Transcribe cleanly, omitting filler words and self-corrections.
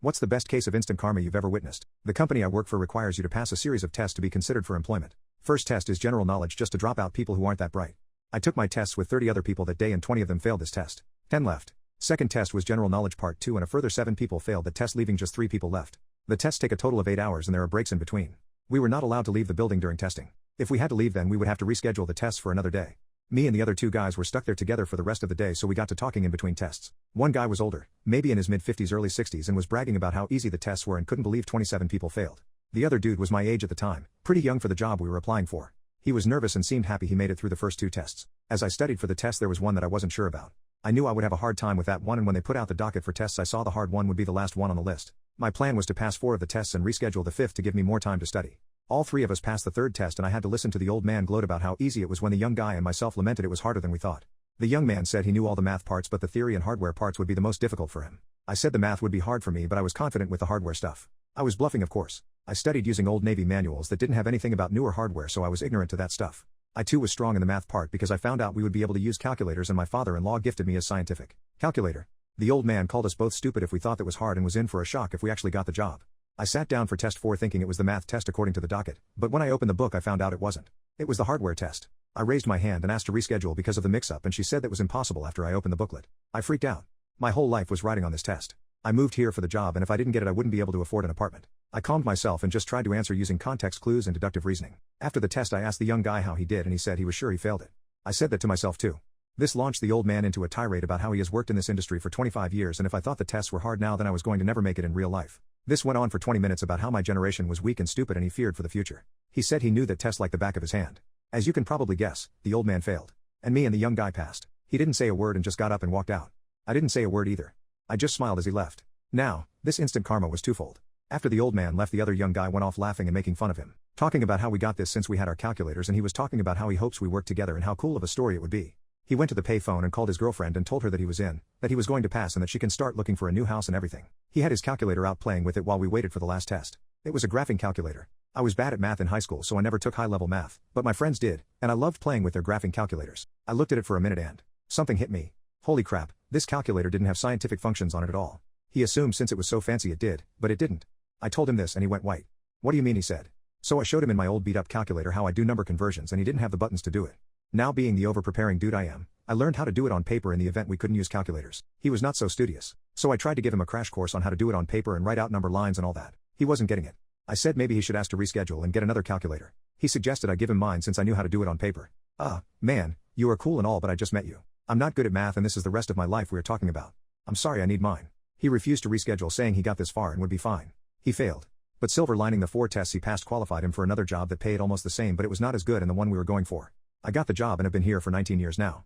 What's the best case of instant karma you've ever witnessed? The company I work for requires you to pass a series of tests to be considered for employment. First test is general knowledge, just to drop out people who aren't that bright. I took my tests with 30 other people that day and 20 of them failed this test. 10 left. Second test was general knowledge part 2 and a further 7 people failed the test, leaving just 3 people left. The tests take a total of 8 hours and there are breaks in between. We were not allowed to leave the building during testing. If we had to leave, then we would have to reschedule the tests for another day. Me and the other 2 guys were stuck there together for the rest of the day, so we got to talking in between tests. One guy was older, maybe in his mid-50s early 60s, and was bragging about how easy the tests were and couldn't believe 27 people failed. The other dude was my age at the time, pretty young for the job we were applying for. He was nervous and seemed happy he made it through the first 2 tests. As I studied for the test, there was one that I wasn't sure about. I knew I would have a hard time with that one, and when they put out the docket for tests, I saw the hard one would be the last one on the list. My plan was to pass 4 of the tests and reschedule the 5th to give me more time to study. All 3 of us passed the 3rd test, and I had to listen to the old man gloat about how easy it was when the young guy and myself lamented it was harder than we thought. The young man said he knew all the math parts, but the theory and hardware parts would be the most difficult for him. I said the math would be hard for me, but I was confident with the hardware stuff. I was bluffing, of course. I studied using old Navy manuals that didn't have anything about newer hardware, so I was ignorant to that stuff. I too was strong in the math part because I found out we would be able to use calculators, and my father-in-law gifted me a scientific calculator. The old man called us both stupid if we thought that was hard and was in for a shock if we actually got the job. I sat down for test 4 thinking it was the math test according to the docket, but when I opened the book I found out it wasn't. It was the hardware test. I raised my hand and asked to reschedule because of the mix-up, and she said that was impossible after I opened the booklet. I freaked out. My whole life was riding on this test. I moved here for the job, and if I didn't get it I wouldn't be able to afford an apartment. I calmed myself and just tried to answer using context clues and deductive reasoning. After the test I asked the young guy how he did, and he said he was sure he failed it. I said that to myself too. This launched the old man into a tirade about how he has worked in this industry for 25 years, and if I thought the tests were hard now, then I was going to never make it in real life. This went on for 20 minutes about how my generation was weak and stupid and he feared for the future. He said he knew that test like the back of his hand. As you can probably guess, the old man failed. And me and the young guy passed. He didn't say a word and just got up and walked out. I didn't say a word either. I just smiled as he left. Now, this instant karma was twofold. After the old man left, the other young guy went off laughing and making fun of him, talking about how we got this since we had our calculators, and he was talking about how he hopes we work together and how cool of a story it would be. He went to the payphone and called his girlfriend and told her that he was in, that he was going to pass, and that she can start looking for a new house and everything. He had his calculator out playing with it while we waited for the last test. It was a graphing calculator. I was bad at math in high school, so I never took high-level math, but my friends did, and I loved playing with their graphing calculators. I looked at it for a minute and something hit me. Holy crap, this calculator didn't have scientific functions on it at all. He assumed since it was so fancy it did, but it didn't. I told him this and he went white. What do you mean, he said. So I showed him in my old beat-up calculator how I do number conversions, and he didn't have the buttons to do it. Now, being the over-preparing dude I am, I learned how to do it on paper in the event we couldn't use calculators. He was not so studious, so I tried to give him a crash course on how to do it on paper and write out number lines and all that. He wasn't getting it. I said maybe he should ask to reschedule and get another calculator. He suggested I give him mine since I knew how to do it on paper. Man, you are cool and all, but I just met you. I'm not good at math, and this is the rest of my life we are talking about. I'm sorry, I need mine. He refused to reschedule, saying he got this far and would be fine. He failed. But silver lining, the 4 tests he passed qualified him for another job that paid almost the same, but it was not as good, and the one we were going for. I got the job and have been here for 19 years now.